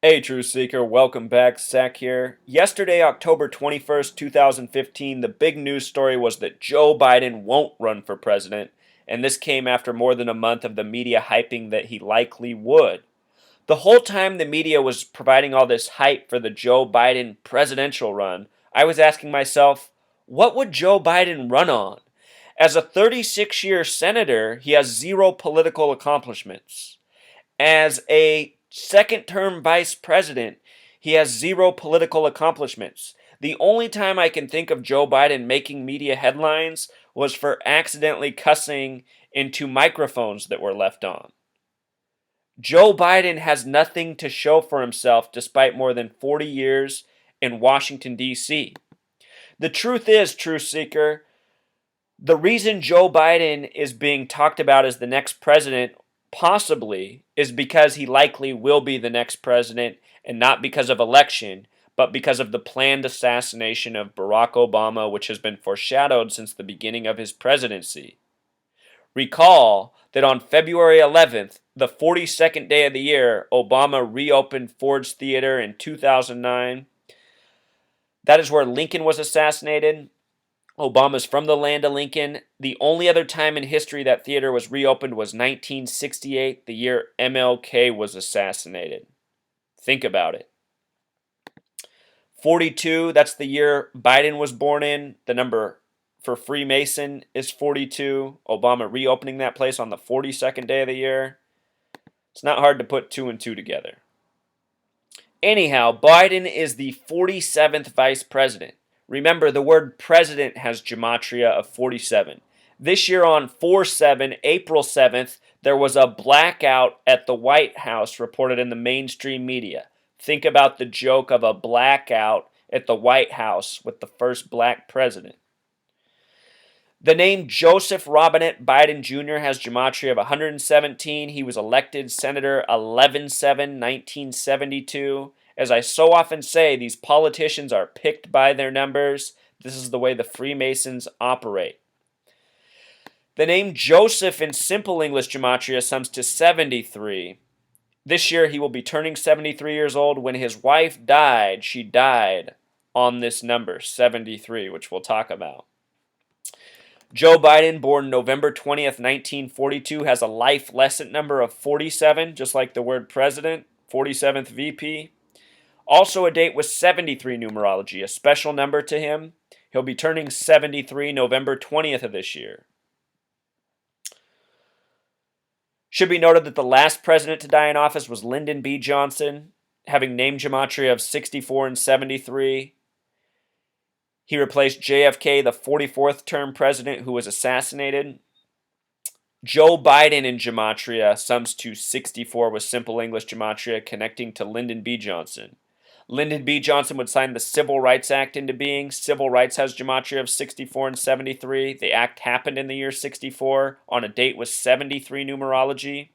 Hey, True Seeker, welcome back. Zach here. Yesterday, October 21st, 2015, the big news story was that Joe Biden won't run for president, and this came after more than a month of the media hyping that he likely would. The whole time the media was providing all this hype for the Joe Biden presidential run, I was asking myself, what would Joe Biden run on? As a 36-year senator, he has zero political accomplishments. As a second term vice president, he has zero political accomplishments. The only time I can think of Joe Biden making media headlines was for accidentally cussing into microphones that were left on. Joe Biden has nothing to show for himself despite more than 40 years in Washington, D.C. The truth is, Truth Seeker, the reason Joe Biden is being talked about as the next president possibly is because he likely will be the next president, and not because of election, but because of the planned assassination of Barack Obama, which has been foreshadowed since the beginning of his presidency. Recall that on February 11th, the 42nd day of the year, Obama reopened Ford's Theater in 2009. That is where Lincoln was assassinated. Obama's from the land of Lincoln. The only other time in history that theater was reopened was 1968, the year MLK was assassinated. Think about it. 42, that's the year Biden was born in. The number for Freemason is 42. Obama reopening that place on the 42nd day of the year. It's not hard to put two and two together. Anyhow, Biden is the 47th vice president. Remember, the word president has gematria of 47. This year on 4/7, April 7th, there was a blackout at the White House reported in the mainstream media. Think about the joke of a blackout at the White House with the first black president. The name Joseph Robinette Biden Jr. has gematria of 117. He was elected Senator 11/7, 1972. As I so often say, these politicians are picked by their numbers. This is the way the Freemasons operate. The name Joseph in simple English gematria sums to 73. This year he will be turning 73 years old. When his wife died, she died on this number, 73, which we'll talk about. Joe Biden, born November 20th, 1942, has a life lesson number of 47, just like the word president, 47th VP. Also a date with 73 numerology, a special number to him. He'll be turning 73 November 20th of this year. Should be noted that the last president to die in office was Lyndon B. Johnson, having name gematria of 64 and 73. He replaced JFK, the 44th term president who was assassinated. Joe Biden in gematria sums to 64 with simple English gematria, connecting to Lyndon B. Johnson. Lyndon B. Johnson would sign the Civil Rights Act into being. Civil rights has gematria of 64 and 73. The act happened in the year 64 on a date with 73 numerology.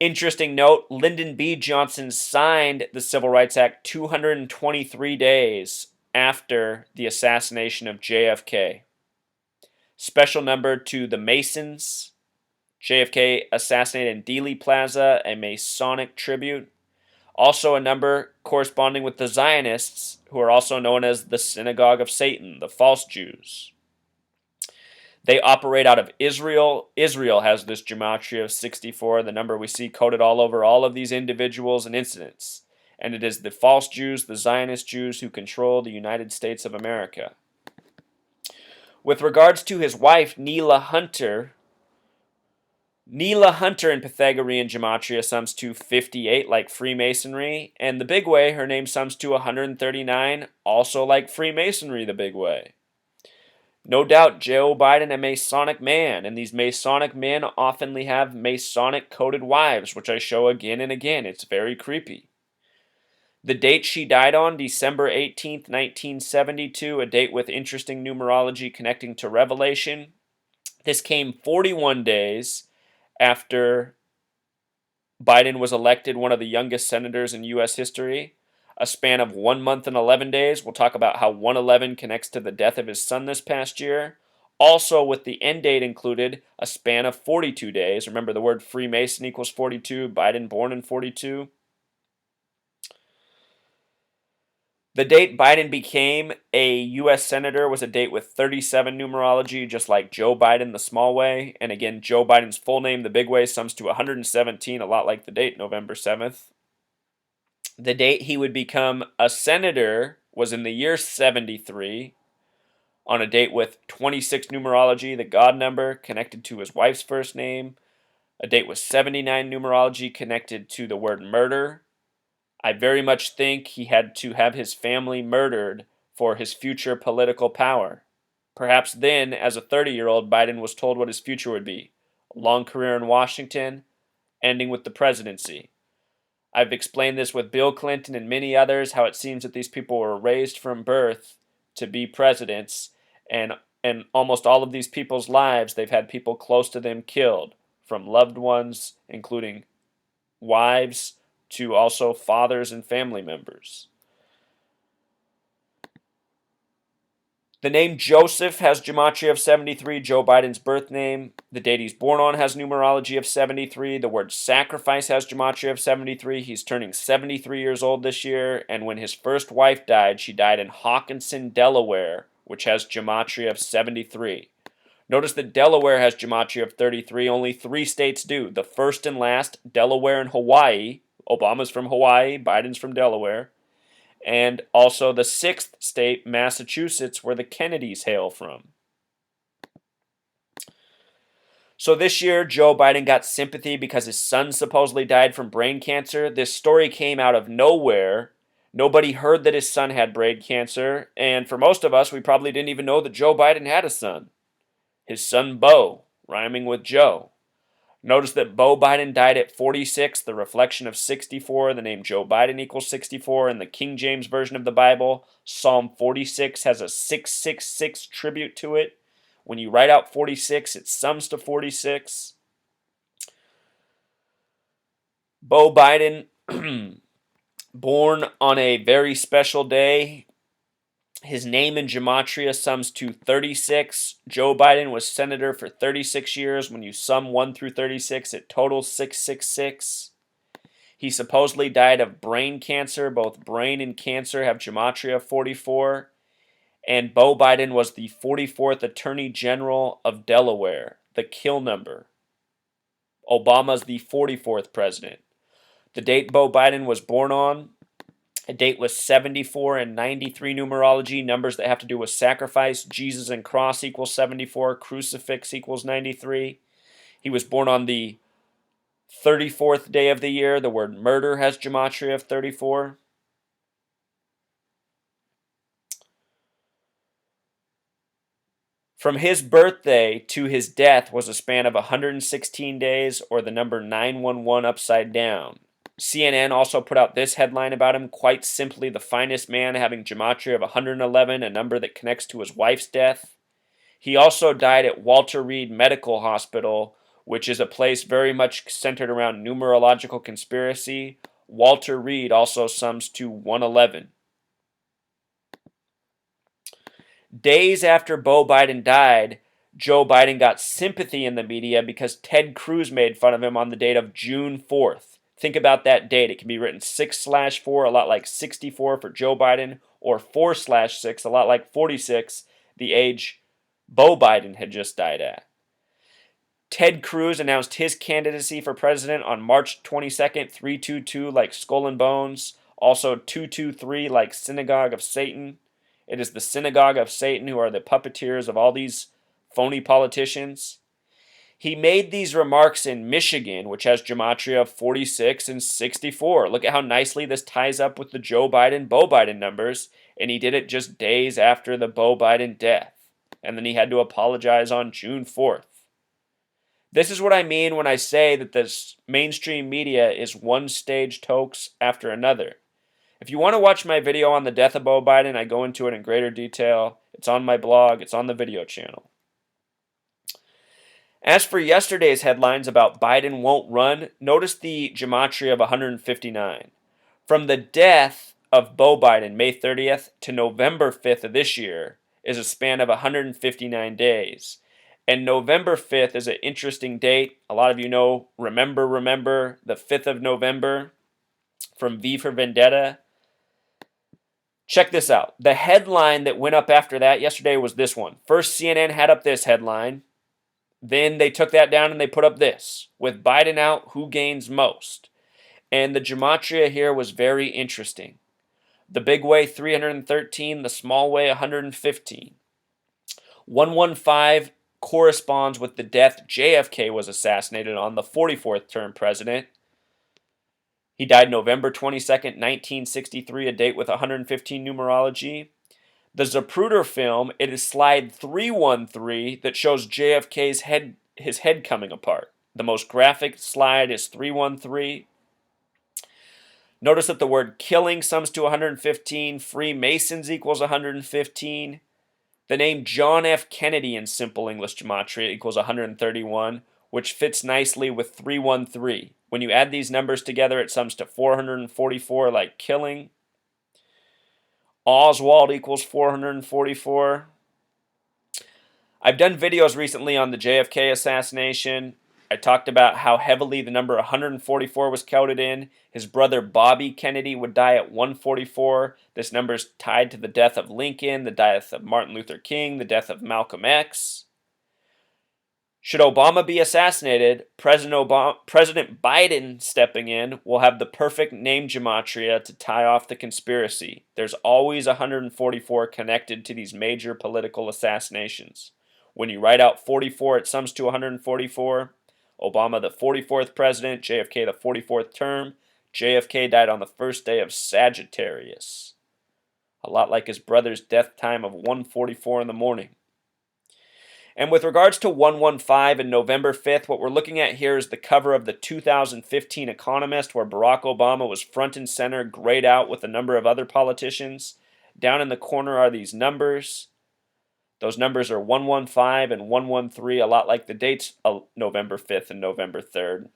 Interesting note, Lyndon B. Johnson signed the Civil Rights Act 223 days after the assassination of JFK. Special number to the Masons. JFK assassinated in Dealey Plaza, a Masonic tribute. Also a number corresponding with the Zionists, who are also known as the Synagogue of Satan, the false Jews. They operate out of Israel. Israel has this gematria of 64, the number we see coded all over all of these individuals and incidents. And it is the false Jews, the Zionist Jews, who control the United States of America. With regards to his wife, Neela Hunter in Pythagorean gematria sums to 58, like Freemasonry, and the big way, her name sums to 139, also like Freemasonry the big way. No doubt Joe Biden a Masonic man, and these Masonic men often have Masonic coded wives, which I show again and again. It's very creepy. The date she died on, December 18th, 1972, a date with interesting numerology connecting to Revelation. This came 41 days after Biden was elected one of the youngest senators in U.S. history. A span of 1 month and 11 days. We'll talk about how 111 connects to the death of his son this past year. Also, with the end date included, a span of 42 days. Remember, the word Freemason equals 42. Biden born in 42. The date Biden became a U.S. Senator was a date with 37 numerology, just like Joe Biden, the small way. And again, Joe Biden's full name, the big way, sums to 117, a lot like the date, November 7th. The date he would become a senator was in the year 73, on a date with 26 numerology, the God number, connected to his wife's first name. A date with 79 numerology, connected to the word murder. I very much think he had to have his family murdered for his future political power. Perhaps then, as a 30-year-old, Biden was told what his future would be: a long career in Washington, ending with the presidency. I've explained this with Bill Clinton and many others, how it seems that these people were raised from birth to be presidents, and almost all of these people's lives, they've had people close to them killed, from loved ones, including wives, to also fathers and family members. The name Joseph has gematria of 73, Joe Biden's birth name. The date he's born on has numerology of 73. The word sacrifice has gematria of 73. He's turning 73 years old this year. And when his first wife died, she died in Hawkinson, Delaware, which has gematria of 73. Notice that Delaware has gematria of 33. Only 3 states do. The first and last, Delaware and Hawaii. Obama's from Hawaii, Biden's from Delaware. And also the 6th state, Massachusetts, where the Kennedys hail from. So this year, Joe Biden got sympathy because his son supposedly died from brain cancer. This story came out of nowhere. Nobody heard that his son had brain cancer. And for most of us, we probably didn't even know that Joe Biden had a son. His son, Beau, rhyming with Joe. Notice that Beau Biden died at 46, the reflection of 64. The name Joe Biden equals 64. In the King James Version of the Bible, Psalm 46 has a 666 tribute to it. When you write out 46, it sums to 46. Beau Biden, born on a very special day. His name in gematria sums to 36. Joe Biden was senator for 36 years. When you sum 1 through 36, it totals 666. He supposedly died of brain cancer. Both brain and cancer have gematria of 44. And Beau Biden was the 44th Attorney General of Delaware, the kill number. Obama's the 44th president. The date Beau Biden was born on, a date with 74 and 93 numerology, numbers that have to do with sacrifice. Jesus and cross equals 74, crucifix equals 93. He was born on the 34th day of the year. The word murder has gematria of 34. From his birthday to his death was a span of 116 days, or the number 911 upside down. CNN also put out this headline about him: quite simply, the finest man, having gematria of 111, a number that connects to his wife's death. He also died at Walter Reed Medical Hospital, which is a place very much centered around numerological conspiracy. Walter Reed also sums to 111. Days after Beau Biden died, Joe Biden got sympathy in the media because Ted Cruz made fun of him on the date of June 4th. Think about that date. It can be written 6/4, a lot like 64 for Joe Biden, or 4/6, a lot like 46, the age Beau Biden had just died at. Ted Cruz announced his candidacy for president on March 22nd, 322 like Skull and Bones, also 223 like Synagogue of Satan. It is the Synagogue of Satan who are the puppeteers of all these phony politicians. He made these remarks in Michigan, which has gematria of 46 and 64. Look at how nicely this ties up with the Joe Biden, Beau Biden numbers, and he did it just days after the Beau Biden death. And then he had to apologize on June 4th. This is what I mean when I say that this mainstream media is one staged hoax after another. If you want to watch my video on the death of Beau Biden, I go into it in greater detail. It's on my blog. It's on the video channel. As for yesterday's headlines about Biden won't run, notice the gematria of 159. From the death of Beau Biden, May 30th, to November 5th of this year, is a span of 159 days. And November 5th is an interesting date. A lot of you know, remember, the 5th of November from V for Vendetta. Check this out. The headline that went up after that yesterday was this one. First, CNN had up this headline. Then they took that down and they put up this. With Biden out, who gains most? And the gematria here was very interesting. The big way, 313. The small way, 115. 115 corresponds with the death JFK was assassinated on, the 44th term president. He died November 22nd, 1963, a date with 115 numerology. The Zapruder film, it is slide 313 that shows JFK's his head coming apart. The most graphic slide is 313. Notice that the word killing sums to 115, Freemasons equals 115. The name John F. Kennedy in simple English gematria equals 131, which fits nicely with 313. When you add these numbers together, it sums to 444, like killing. Oswald equals 444. I've done videos recently on the JFK assassination. I talked about how heavily the number 144 was counted in. His brother Bobby Kennedy would die at 144. This number is tied to the death of Lincoln, the death of Martin Luther King, the death of Malcolm X. Should Obama be assassinated, President Biden stepping in will have the perfect name gematria to tie off the conspiracy. There's always 144 connected to these major political assassinations. When you write out 44, it sums to 144. Obama, the 44th president, JFK, the 44th term. JFK died on the first day of Sagittarius. A lot like his brother's death time of 1:44 in the morning. And with regards to 115 and November 5th, what we're looking at here is the cover of the 2015 Economist, where Barack Obama was front and center, grayed out with a number of other politicians. Down in the corner are these numbers. Those numbers are 115 and 113, a lot like the dates of November 5th and November 3rd.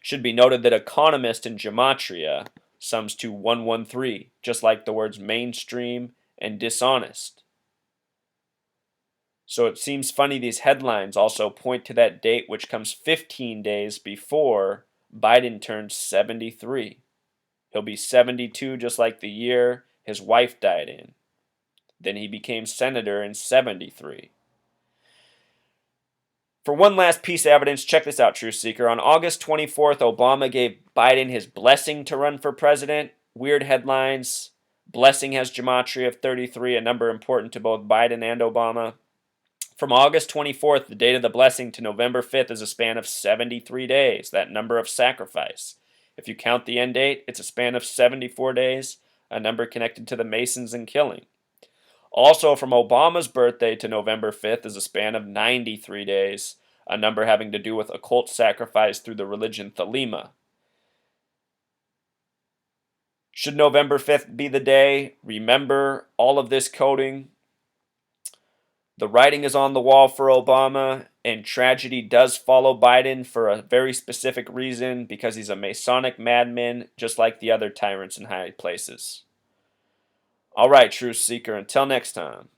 Should be noted that Economist in gematria sums to 113, just like the words mainstream and dishonest. So it seems funny these headlines also point to that date, which comes 15 days before Biden turns 73. He'll be 72 just like the year his wife died in. Then he became senator in 73. For one last piece of evidence, check this out, Truth Seeker. On August 24th, Obama gave Biden his blessing to run for president. Weird headlines. Blessing has gematria of 33, a number important to both Biden and Obama. From August 24th, the date of the blessing, to November 5th is a span of 73 days, that number of sacrifice. If you count the end date, it's a span of 74 days, a number connected to the Masons and killing. Also, from Obama's birthday to November 5th is a span of 93 days, a number having to do with occult sacrifice through the religion Thelema. Should November 5th be the day, remember all of this coding. The writing is on the wall for Obama, and tragedy does follow Biden for a very specific reason, because he's a Masonic madman, just like the other tyrants in high places. All right, Truth Seeker, until next time.